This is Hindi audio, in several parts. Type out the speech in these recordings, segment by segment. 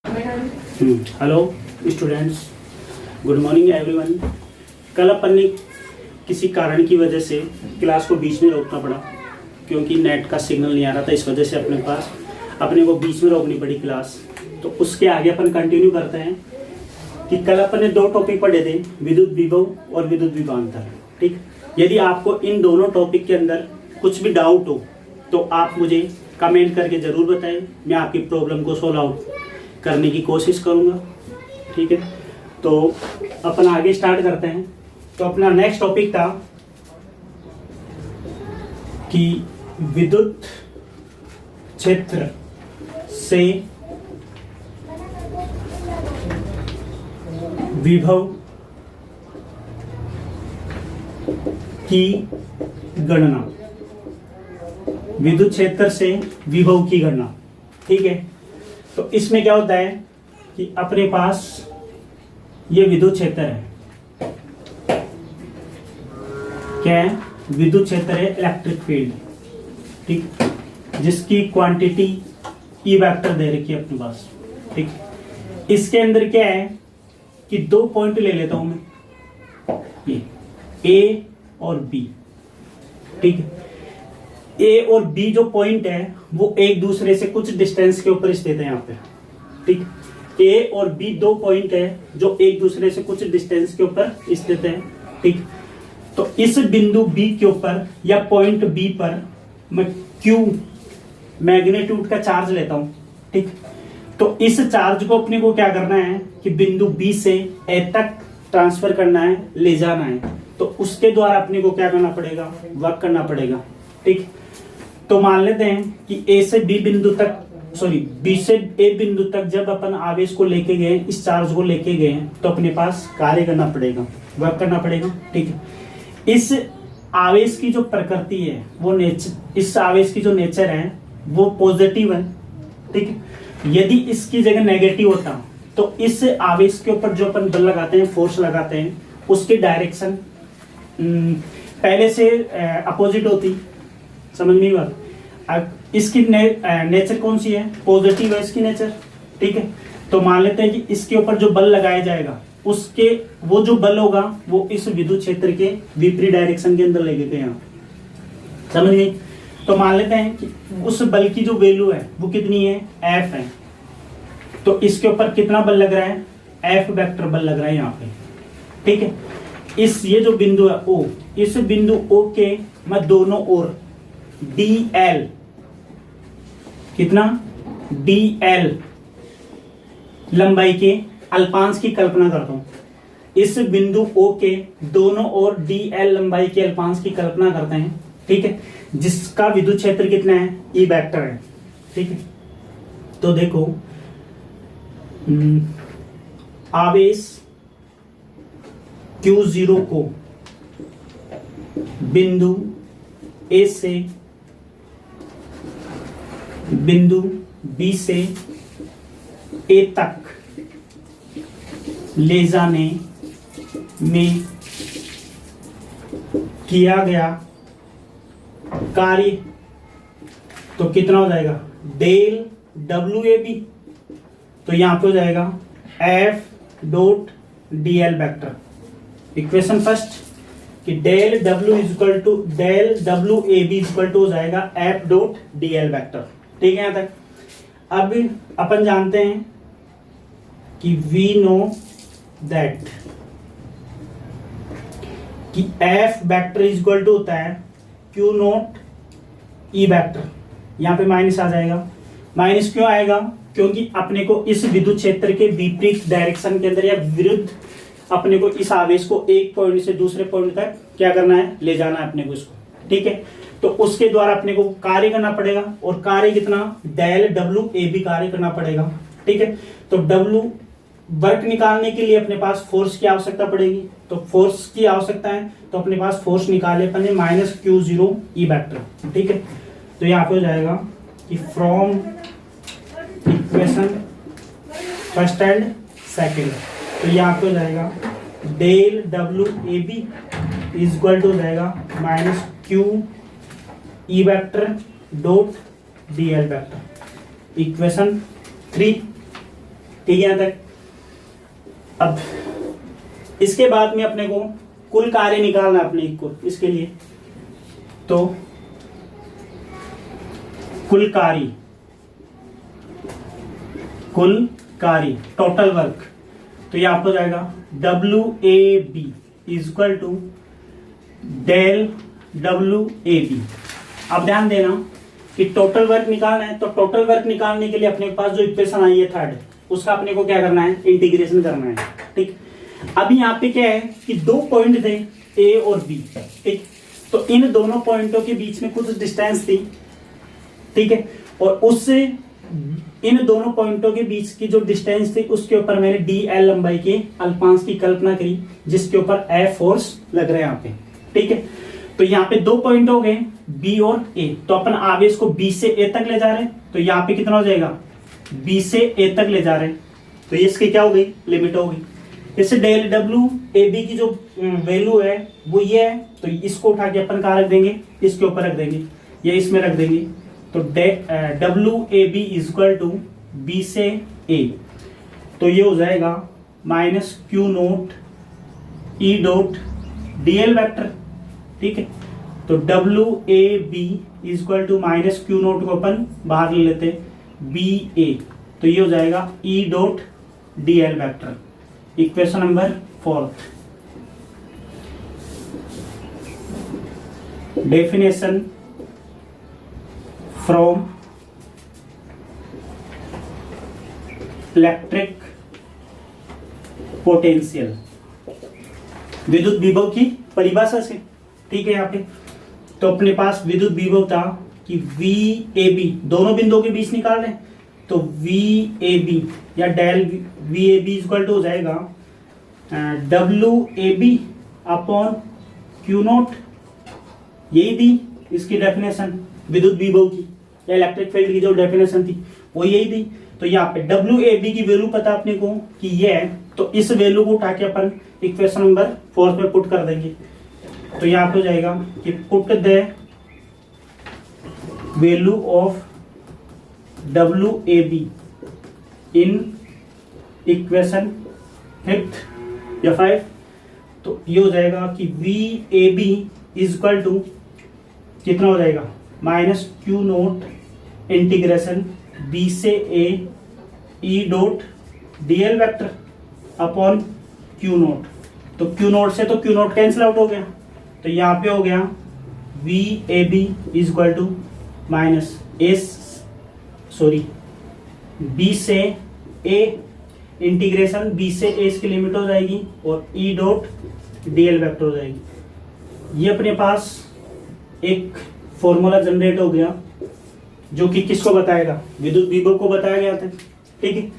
Hello students, good morning everyone. कल अपन ने किसी कारण की वजह से क्लास को बीच में रोकना पड़ा, क्योंकि नेट का सिग्नल नहीं आ रहा था। इस वजह से अपने को बीच में रोकनी पड़ी क्लास। तो उसके आगे अपन कंटिन्यू करते हैं कि कल अपन ने 2 टॉपिक पढ़े थे, विद्युत विभव और विद्युत विभवांतर। ठीक, यदि आपको इन दोनों टॉपिक के अंदर कुछ भी डाउट हो तो आप मुझे कमेंट करके ज़रूर बताएं। मैं आपकी प्रॉब्लम को सोल्व आउट करने की कोशिश करूँगा। ठीक है, तो अपन आगे स्टार्ट करते हैं। तो अपना नेक्स्ट टॉपिक था कि विद्युत क्षेत्र से विभव की गणना, विद्युत क्षेत्र से विभव की गणना। ठीक है, तो इसमें क्या होता है कि अपने पास ये विद्युत क्षेत्र है। क्या है? विद्युत क्षेत्र है, इलेक्ट्रिक फील्ड। ठीक, जिसकी क्वांटिटी ई वेक्टर दे रखी है अपने पास। ठीक, इसके अंदर क्या है कि 2 पॉइंट ले लेता हूं मैं, ये ए और बी। ठीक, ए और बी जो पॉइंट है वो एक दूसरे से कुछ डिस्टेंस के ऊपर स्थित है यहाँ पे। ठीक, ए और बी 2 पॉइंट है जो एक दूसरे से कुछ डिस्टेंस के ऊपर स्थित है। ठीक, तो इस बिंदु बी के ऊपर या पॉइंट बी पर मैं क्यू मैग्नीट्यूड का चार्ज लेता हूं। ठीक, तो इस चार्ज को अपने को क्या करना है कि बिंदु बी से ए तक ट्रांसफर करना है, ले जाना है। तो उसके द्वारा अपने को क्या करना पड़ेगा? वर्क करना पड़ेगा। ठीक, तो मान लेते हैं कि ए से बी बिंदु तक, बी से ए बिंदु तक जब अपन आवेश को लेके गए, इस चार्ज को लेके गए, तो अपने पास कार्य करना पड़ेगा, वर्क करना पड़ेगा। ठीक है, इस आवेश की जो प्रकृति है वो नेचर, इस आवेश की जो नेचर है वो पॉजिटिव है। ठीक, यदि इसकी जगह नेगेटिव होता तो इस आवेश के ऊपर जो अपन बल लगाते हैं, फोर्स लगाते हैं, उसकी डायरेक्शन पहले से अपोजिट होती। समझ में बात? इसकी नेचर कौन सी है? पॉजिटिव है इसकी नेचर। ठीक है, तो मान लेते हैं कि इसके ऊपर जो बल लगाया जाएगा, उसके वो जो बल होगा वो इस विद्युत क्षेत्र के विपरीत डायरेक्शन के अंदर लेके गए। समझ गई? तो मान लेते हैं कि उस बल की जो वैल्यू है वो कितनी है? एफ है। तो इसके ऊपर कितना बल लग रहा है? एफ वेक्टर बल लग रहा है यहाँ पे। ठीक है, ये जो बिंदु है ओ, इस बिंदु ओ के मैं दोनों ओर dl, कितना? dl लंबाई के अल्पांश की कल्पना करता हूं। इस बिंदु O के दोनों ओर dl लंबाई के अल्पांश की कल्पना करते हैं। ठीक है, जिसका विद्युत क्षेत्र कितना है? ई वेक्टर है। ठीक है, तो देखो आवेश Q0 को बिंदु A से बिंदु B से A तक ले जाने में किया गया कार्य तो कितना हो जाएगा? Del WAB। तो यहां पे हो जाएगा F dot DL vector. Equation first कि del W equal to del WAB equal to हो जाएगा F डॉट DL वेक्टर। ठीक है, यहां तक। अब अपन जानते हैं कि वी नो दैट कि F वेक्टर इक्वल टू होता है Q नॉट E वेक्टर। यहां पे माइनस आ जाएगा। माइनस क्यों आएगा? क्योंकि अपने को इस विद्युत क्षेत्र के विपरीत डायरेक्शन के अंदर या विरुद्ध अपने को इस आवेश को एक पॉइंट से दूसरे पॉइंट तक क्या करना है? ले जाना है अपने को इसको। ठीक है, तो उसके द्वारा अपने को कार्य करना पड़ेगा। और कार्य कितना? डेल WAB कार्य करना पड़ेगा। ठीक है, तो W वर्क निकालने के लिए अपने पास फोर्स की आवश्यकता पड़ेगी। तो फोर्स की आवश्यकता है तो अपने पास फोर्स निकाले अपने -Q0 E वेक्टर। ठीक है, तो यहाँ पे हो जाएगा कि from equation first and second, तो यहाँ पे हो जाएगा del WAB is equal to हो जाएगा -Q E vector dot DL vector. Equation 3। ठीक है यहाँ तक। अब इसके बाद में अपने को कुल कार्य निकालना अपने को, इसके लिए तो कुल कार्य टोटल वर्क, तो ये आपको जाएगा WAB equal to del WAB। अब ध्यान देना कि टोटल वर्क निकालना है, तो टोटल वर्क निकालने के लिए अपने पास जो इक्वेशन आई है थर्ड, उसका अपने को क्या करना है, इंटीग्रेशन करना है। ठीक, अभी यहाँ पे क्या है कि दो पॉइंट थे A और B। ठीक, तो इन दोनों पॉइंटों के बीच में कुछ डिस्टेंस थी, ठीक है, और उससे इन दोनों पॉइंटों के बीच की जो डिस्टेंस थी उसके ऊपर मैंने DL लंबाई के अल्पांश की कल्पना करी, जिसके ऊपर F फोर्स लग रहा है यहाँ पे। ठीक है, तो यहाँ पे दो पॉइंट हो गए B और A, तो अपन आवेश को B से A तक ले जा रहे हैं, तो यहाँ पे कितना हो जाएगा, B से A तक ले जा रहे हैं, तो ये इसकी क्या हो गई, लिमिट हो गई। इससे डेल WAB की जो वैल्यू है वो ये है, तो इसको उठा के अपन कहाँ रख देंगे, इसके ऊपर रख देंगे, या इसमें रख देंगे। तो WAB इक्वल टू B से A, तो ये हो जाएगा minus Q naught E dot DL vector. ठीक है, तो WAB equal to minus Q naught को अपन बाहर ले लेते BA, तो ये हो जाएगा E dot DL vector. Equation number 4, definition from electric potential, विद्युत विभव की परिभाषा से। ठीक है, यहाँ पे तो अपने पास विद्युत विभव था कि VAB, दोनों बिंदुओं के बीच निकाल रहे हैं, तो VAB या डेल VAB इक्वल टू हो जाएगा WAB अपॉन Q नोट, यही थी इसकी डेफिनेशन विद्युत विभव की या इलेक्ट्रिक फील्ड की जो डेफिनेशन थी वो यही थी। तो यहाँ पे WAB की वैल्यू पता अपने को कि ये है, तो इस वैल्यू को उठा के अपन इक्वेशन नंबर 4 में पुट कर देंगे, तो यहाँ पे हो जाएगा कि put the value of WAB in equation 5 या 5, तो ये हो जाएगा कि VAB इक्वल टू कितना हो जाएगा, minus Q note integration B से A E dot DL vector upon Q note, तो Q नोट से तो Q नोट कैंसिल आउट हो गया, तो यहाँ पे हो गया VAB equal to minus B से A इंटीग्रेशन B से A इसकी लिमिट हो जाएगी और E डॉट DL वेक्टर हो जाएगी। ये अपने पास एक फॉर्मूला जनरेट हो गया जो कि किसको बताएगा, विद्युत विभव को बताया गया था। ठीक है,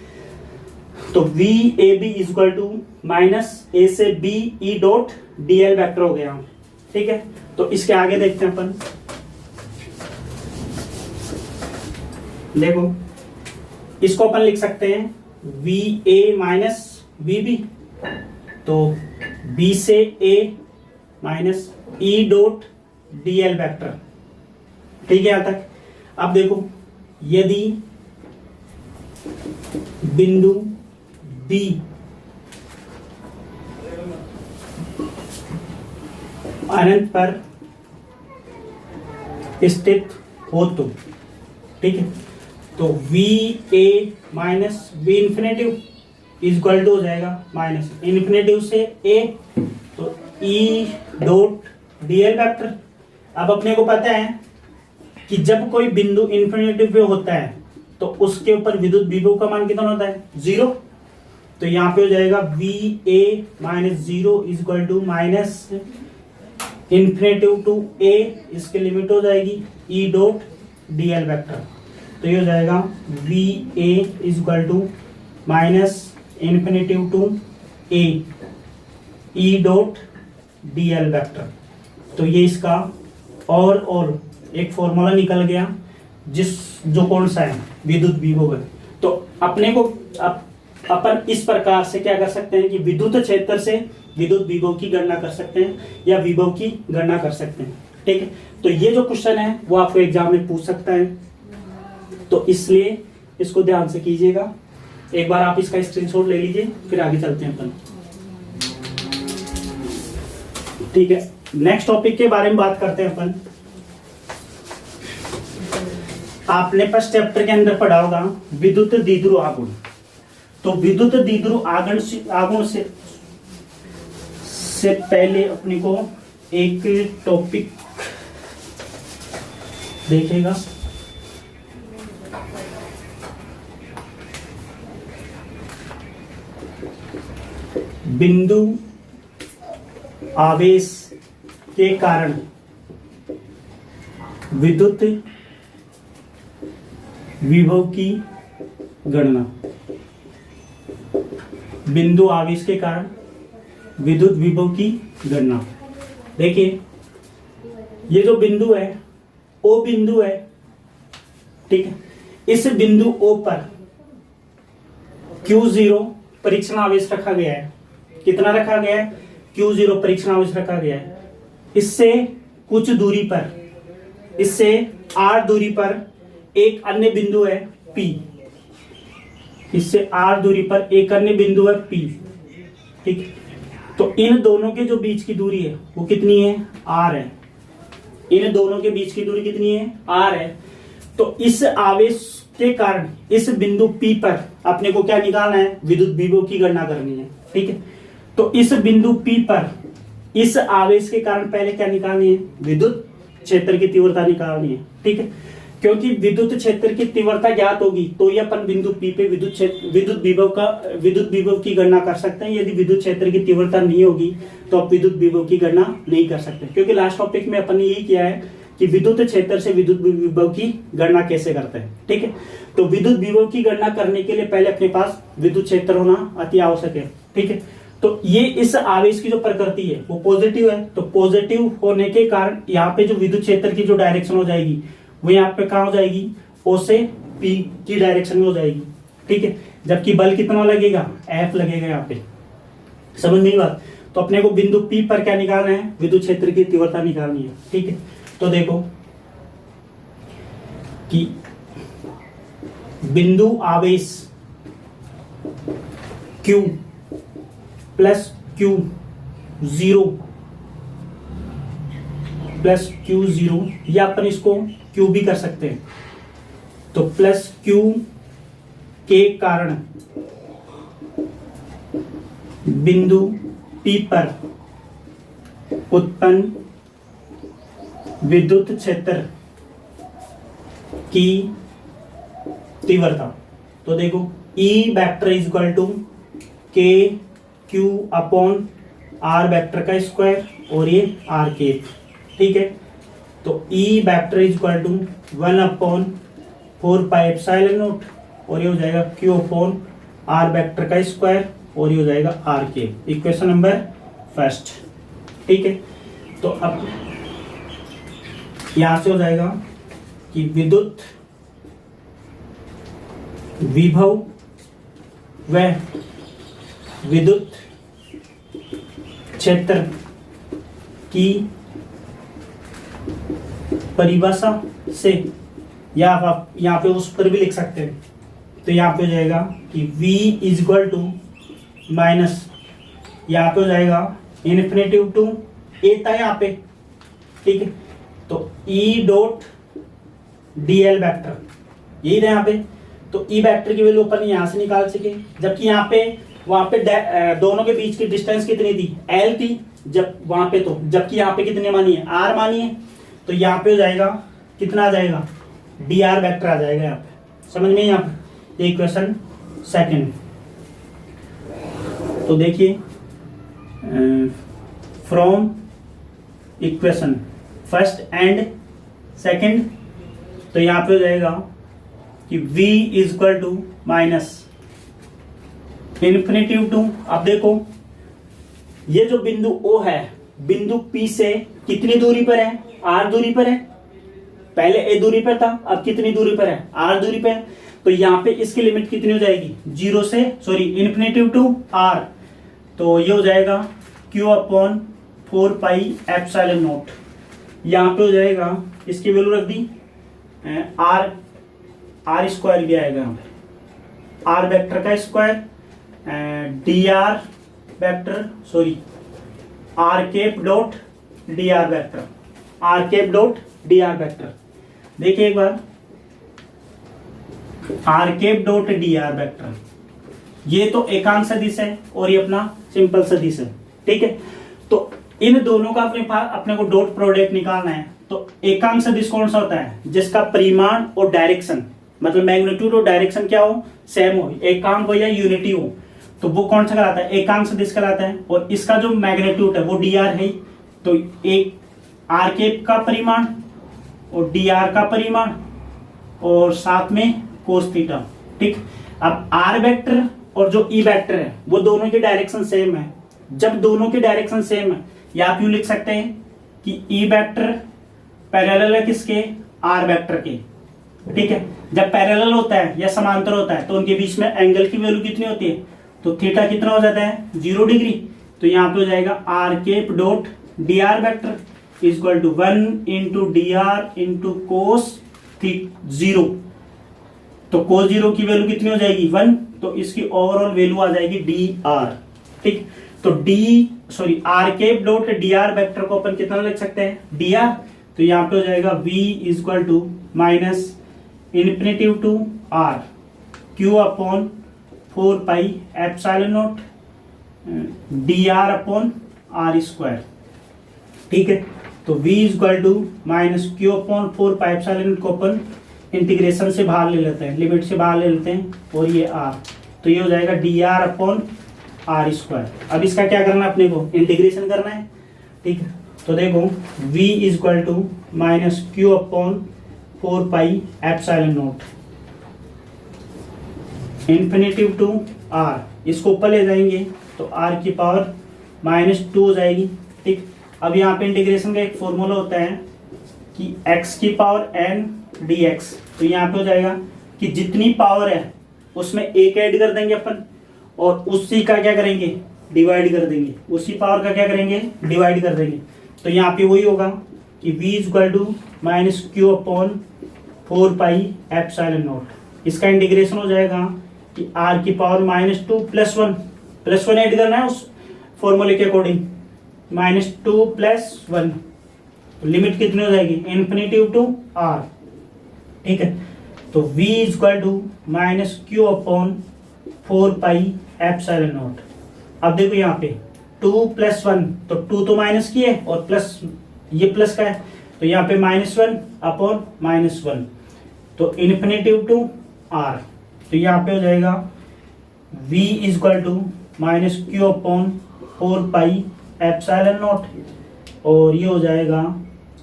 तो VAB equal to minus A से B E dot DL vector हो गया। ठीक है, तो इसके आगे देखते हैं अपन, देखो इसको अपन लिख सकते हैं VA माइनस VB, तो B से A minus E dot DL vector. ठीक है, यहां तक। अब देखो यदि बिंदु B अनंत पर स्थित हो तो, ठीक है, तो VA minus V infinitive equal to हो जाएगा माइनस इन्फिनेटिव से A, तो E डॉट DL वेक्टर। अब अपने को पता है कि जब कोई बिंदु इन्फिनेटिव पे होता है तो उसके ऊपर विद्युत विभव का मान कितना होता है, 0, तो यहाँ पे हो जाएगा VA minus 0 equal to minus infinitive to A, इसकी लिमिट हो जाएगी E डॉट DL वेक्टर, तो ये हो जाएगा VA equal to minus infinitive to A E dot DL vector. तो ये इसका और एक फॉर्मूला निकल गया, जो कौन सा है, विद्युत विभव है। तो अपने को अपन इस प्रकार से क्या कर सकते हैं कि विद्युत क्षेत्र से विद्युत विभव की गणना कर सकते हैं या विभव की गणना कर सकते हैं। ठीक है, तो ये जो क्वेश्चन है वो आपको एग्जाम में पूछ सकता है, तो इसलिए इसको ध्यान से कीजिएगा। एक बार आप इसका स्क्रीनशॉट ले लीजिए, फिर आगे चलते हैं अपन। ठीक है, नेक्स्ट टॉपिक के बारे में बात करते हैं अपन। आपने फर्स्ट चैप्टर के अंदर पढ़ा होगा विद्युत द्विध्रुव आघूर्ण। तो विद्युत द्विध्रुव आघूर्ण से पहले अपने को एक टॉपिक देखेगा, बिंदु आवेश के कारण विद्युत विभव की गणना। बिंदु आवेश के कारण विद्युत विभव की गणना। देखिए, ये जो बिंदु है ओ बिंदु है, ठीक है। इस बिंदु ओ पर Q0 परीक्षण आवेश रखा गया है। कितना रखा गया है? Q0 परीक्षण आवेश रखा गया है। इससे कुछ दूरी पर, इससे r दूरी पर एक अन्य बिंदु है P। इससे r दूरी पर एक अन्य बिंदु है P, ठीक। तो इन दोनों के जो बीच की दूरी है वो कितनी है? r है। इन दोनों के बीच की दूरी कितनी है? r है। तो इस आवेश के कारण इस बिंदु P पर अपने को क्या निकालना है? विद्युत विभव की गणना करनी है, ठीक है। तो इस बिंदु P पर इस आवेश के कारण पहले क्या निकालनी है? विद्युत क्षेत्र की तीव्रता निकालनी है, ठीक है। क्योंकि विद्युत क्षेत्र की तीव्रता ज्ञात होगी तो ये अपन बिंदु P पे विद्युत विभव की गणना कर सकते हैं। यदि विद्युत क्षेत्र की तीव्रता नहीं होगी तो आप विद्युत विभव की गणना नहीं कर सकते, क्योंकि लास्ट टॉपिक में अपन ने यही किया है कि विद्युत क्षेत्र से विद्युत विभव की गणना कैसे करते हैं, ठीक है। तो विद्युत विभव की गणना करने के लिए पहले अपने पास विद्युत क्षेत्र होना अति आवश्यक है, ठीक है। तो ये इस आवेश की जो प्रकृति है वो पॉजिटिव है, तो पॉजिटिव होने के कारण यहाँ पे जो विद्युत क्षेत्र की जो डायरेक्शन हो जाएगी वो यहाँ पे कहाँ हो जाएगी? O से P की डायरेक्शन में हो जाएगी, ठीक है। जबकि बल कितना लगेगा? F लगेगा यहाँ पे। समझ नहीं बात? तो अपने को बिंदु P पर क्या निकालना है? विद्युत क्षेत्र की तीव्रता निकालनी है, ठीक है। तो देखो कि बिंदु आवेश Q plus Q0 plus Q0, या अपन इसको Q भी कर सकते हैं। तो प्लस Q के कारण बिंदु P पर उत्पन्न विद्युत क्षेत्र की तीव्रता। तो देखो E vector is equal to K Q upon R vector का स्क्वायर और ये R के, ठीक है। तो E vector is equal to 1 upon 4 pi epsilon naught और ये हो जाएगा Q अपॉन R वेक्टर का स्क्वायर और ये हो जाएगा R के। इक्वेशन नंबर फर्स्ट, ठीक है। तो अब यहां से हो जाएगा कि विद्युत विभव व विद्युत क्षेत्र की परिभाषा से, या आप यहाँ पे उस पर भी लिख सकते हैं। तो यहाँ पे हो जाएगा कि V is equal to minus, यहाँ पे हो जाएगा इन्फिनेटिव टू A था यहाँ पे, ठीक है। तो E डॉट dl वेक्टर यही था यहाँ पे। तो E वेक्टर की वैल्यू अपन यहाँ से निकाल सके, जबकि यहाँ पे वहां पे दोनों के बीच की डिस्टेंस कितनी थी? L थी जब वहां पे, तो जबकि यहाँ पे कितने मानी है? R मानी है। तो यहाँ पे हो जाएगा कितना आ जाएगा? dr वेक्टर आ जाएगा यहाँ पे। समझ में? यहाँ पे इक्वेशन सेकंड। तो देखिए from equation first and second, तो यहाँ पे हो जाएगा कि V is equal to minus infinitive to, अब देखो ये जो बिंदु O है बिंदु P से कितनी दूरी पर है? R दूरी पर है। पहले A दूरी पर था, अब कितनी दूरी पर है? R दूरी पर है। तो यहाँ पे इसकी लिमिट कितनी हो जाएगी? Infinitive to R। तो ये हो जाएगा Q upon 4 pi epsilon naught. यहाँ पे हो जाएगा इसकी वैल्यू रख दी R स्क्वायर भी आएगा यहाँ पे, आर वेक्टर का square d are vector sorry r cap dot D R vector, r cap dot D R vector. देखिए एक बार, r cap dot D R vector, ये तो एकांक सदिश है और ये अपना सिंपल सदिश है, ठीक है। तो इन दोनों का अपने को डॉट प्रोडक्ट निकालना है। तो एकांक सदिश कौन सा होता है? जिसका परिमाण और डायरेक्शन, मतलब मैग्नीट्यूड और डायरेक्शन क्या हो, सेम हो, एकांक हो या यूनिटी हो, तो वो कौन सा कहलाता है? एकांक सदिश कहलाता है। और इसका जो मैग्नीट्यूड है वो डी आर है। तो एक आर कैप का परिमाण और डी आर का परिमाण और साथ में कोस थीटा, ठीक। अब आर वेक्टर और जो ई वेक्टर है वो दोनों की डायरेक्शन सेम है। जब दोनों की डायरेक्शन सेम है, या आप यूं लिख सकते हैं कि ई वेक्टर पैरेलल है किसके? आर वेक्टर के, ठीक है। जब पैरेलल होता है या समांतर होता है तो उनके बीच में एंगल की वैल्यू कितनी होती है? तो थीटा कितना हो जाता है? 0 डिग्री। तो यहाँ पे हो जाएगा R cap dot D R vector equal to 1 into D R into cos 0। तो कोस 0 की वैल्यू कितनी हो जाएगी? 1। तो इसकी ओवरऑल वैल्यू आ जाएगी डी आर, ठीक। तो R cap dot D R vector को अपन कितना लिख सकते हैं? D R. तो यहाँ पे हो जाएगा v equal to minus infinity to R Q upon 4 pi epsilon naught D R upon R square, ठीक है। तो v equal to minus Q upon 4 pi epsilon को अपन इंटीग्रेशन से बाहर ले लेते हैं, लिमिट से बाहर ले लेते हैं, और ये r, तो ये हो जाएगा D R upon R square. अब इसका क्या करना है? अपने को इंटीग्रेशन करना है, ठीक है। तो देखो v equal to minus Q upon 4 pi epsilon naught infinity to r, इसको ऊपर ले जाएंगे तो r की पावर -2 हो जाएगी, ठीक। अब यहाँ पे इंटीग्रेशन का एक फॉर्मूला होता है कि x की पावर n dx। तो यहाँ पे हो जाएगा कि जितनी पावर है उसमें एक ऐड कर देंगे अपन, और उसी का क्या करेंगे? डिवाइड कर देंगे। उसी पावर का क्या करेंगे? डिवाइड कर देंगे। तो यहाँ पे वही होगा कि v equal to minus Q upon 4 pi epsilon naught. इसका इंटीग्रेशन हो जाएगा कि r की पावर -2 +1 ऐड करना है उस फॉर्मूले के अकॉर्डिंग, -2 + 1। लिमिट कितनी हो जाएगी? इन्फिनिटी टू r, ठीक है। तो v equal to minus Q upon 4 pi epsilon naught. अब देखो यहाँ पे 2 + 1, तो 2 तो माइनस की है और प्लस ये प्लस का है, तो यहाँ पे -1 अपॉन -1, तो इन्फिनिटी टू r। तो यहाँ पे हो जाएगा v equal to minus Q upon 4 pi epsilon naught, और ये हो जाएगा,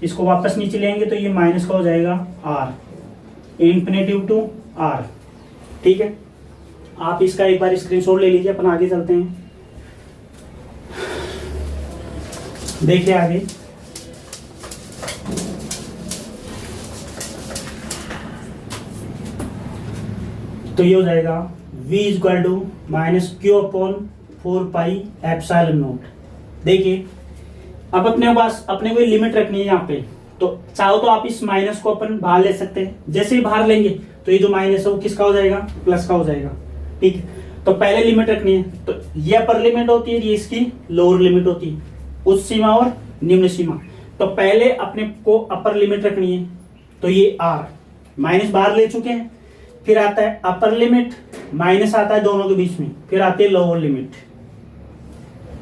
इसको वापस नीचे लेंगे तो ये माइनस का हो जाएगा r इन्फिनिटी टू r, ठीक है। आप इसका एक बार स्क्रीनशॉट ले लीजिए, अपन आगे चलते हैं। देखिए आगे, तो ये हो जाएगा v equal to minus Q upon 4 pi epsilon naught. देखिए अब अपने पास अपने को लिमिट रखनी है यहाँ पे, तो चाहो तो आप इस माइनस को अपन बाहर ले सकते हैं। जैसे ही बाहर लेंगे तो ये जो माइनस है वो किसका हो जाएगा? प्लस का हो जाएगा, ठीक है। तो पहले लिमिट रखनी है, तो ये अपर लिमिट होती है, ये इसकी लोअर लिमिट होती है, उच्च सीमा और निम्न सीमा। तो पहले अपने को अपर लिमिट रखनी है, तो ये r माइनस बाहर ले चुके हैं, फिर आता है अपर लिमिट, माइनस आता है दोनों के बीच में, फिर आती है लोअर लिमिट,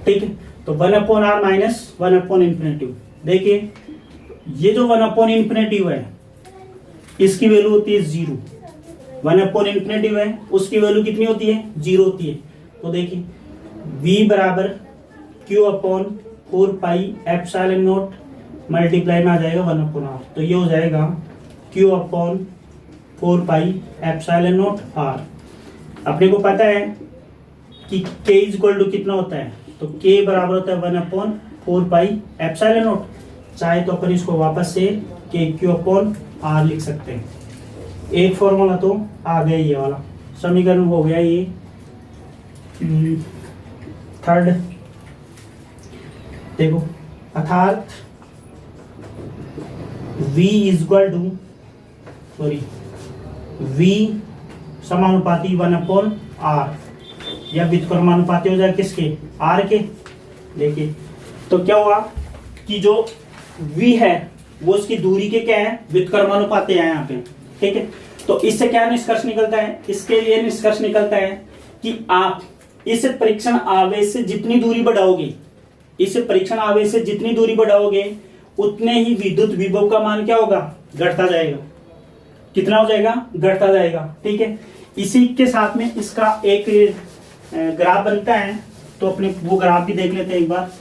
ठीक है। तो 1/r माइनस 1/∞। देखिए ये जो 1/∞ है इसकी वैल्यू होती है 0, 1/∞ है उसकी वैल्यू कितनी होती है? 0 होती है। तो देखिए v बराबर q upon 4 pi epsilon not multiply में आ जाएगा 1/r, तो ये हो जाएगा q upon 4 pi epsilon not r। अपने को पता है कि k इक्वल टू कितना होता है, तो k बराबर होता है 1/4 पाई एप्सिलॉन नॉट। चाहे तो अपन इसको वापस से k अपॉन r लिख सकते हैं। एक फॉर्मूला तो आ गया, ये वाला समीकरण हो गया ये थर्ड। देखो अर्थात v इक्वल टू v समानुपाती 1/r, या व्युत्क्रमानुपाती हो जाएगा किसके, r के। देखिए तो क्या हुआ कि जो v है वो उसकी दूरी के क्या है, व्युत्क्रमानुपाती है यहाँ पे, ठीक है। तो इससे क्या निष्कर्ष निकलता है, इसके लिए निष्कर्ष निकलता है कि आप इस परीक्षण आवेश से जितनी दूरी बढ़ाओगे, इस परीक्षण आवेश से जितनी दूरी बढ़ाओगे उतने ही विद्युत विभव का मान क्या होगा, घटता जाएगा। कितना हो जाएगा, घटता जाएगा, ठीक है। इसी के साथ में इसका एक ग्राफ बनता है, तो अपने वो ग्राफ भी देख लेते हैं एक बार।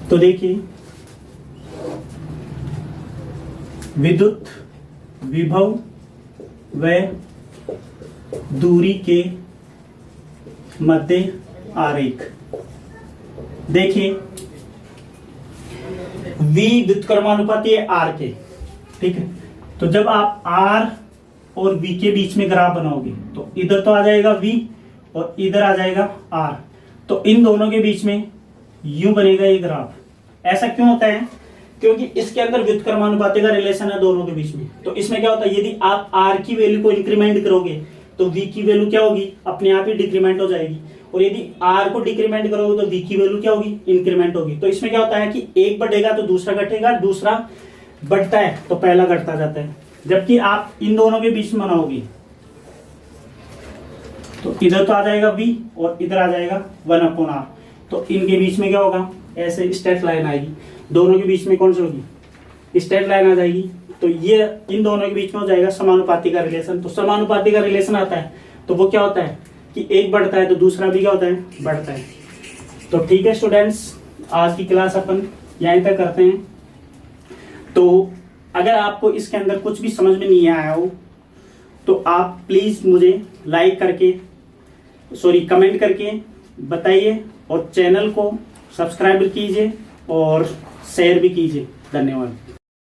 तो देखिए विद्युत विभव व दूरी के मध्य आरेख। देखिए V व्युत्क्रमानुपाती है R के, ठीक है। तो जब आप R और V के बीच में ग्राफ बनाओगे तो इधर तो आ जाएगा V और इधर आ जाएगा R, तो इन दोनों के बीच में यूं बनेगा ये ग्राफ। ऐसा क्यों होता है, क्योंकि इसके अंदर व्युत्क्रमानुपाती का रिलेशन है दोनों के बीच में। तो इसमें क्या होता है, यदि आप R की वैल्यू को इंक्रीमेंट करोगे तो V की वैल्यू क्या होगी, अपने आप ही डिक्रीमेंट हो जाएगी, और यदि R को डिक्रीमेंट करोगे तो V की वैल्यू क्या होगी, इंक्रीमेंट होगी। तो इसमें क्या होता है कि एक बढ़ेगा तो दूसरा घटेगा, दूसरा बढ़ता है तो पहला घटता जाता है। जबकि आप इन दोनों के बीच में बनाओगे तो इधर तो आ जाएगा V और इधर आ जाएगा 1/r, तो इनके बीच में क्या होगा, ऐसे स्ट्रेट लाइन आएगी, दोनों के बीच में कौन सी होगी, स्ट्रेट लाइन आ जाएगी। तो ये इन दोनों के बीच में हो जाएगा समानुपाती का रिलेशन। तो समानुपाती का रिलेशन आता है तो वो क्या होता है कि एक बढ़ता है तो दूसरा भी क्या होता है, बढ़ता है। तो ठीक है स्टूडेंट्स, आज की क्लास अपन यहीं तक करते हैं। तो अगर आपको इसके अंदर कुछ भी समझ में नहीं आया हो तो आप प्लीज मुझे कमेंट करके बताइए, और चैनल को सब्सक्राइब कीजिए और शेयर भी कीजिए। धन्यवाद।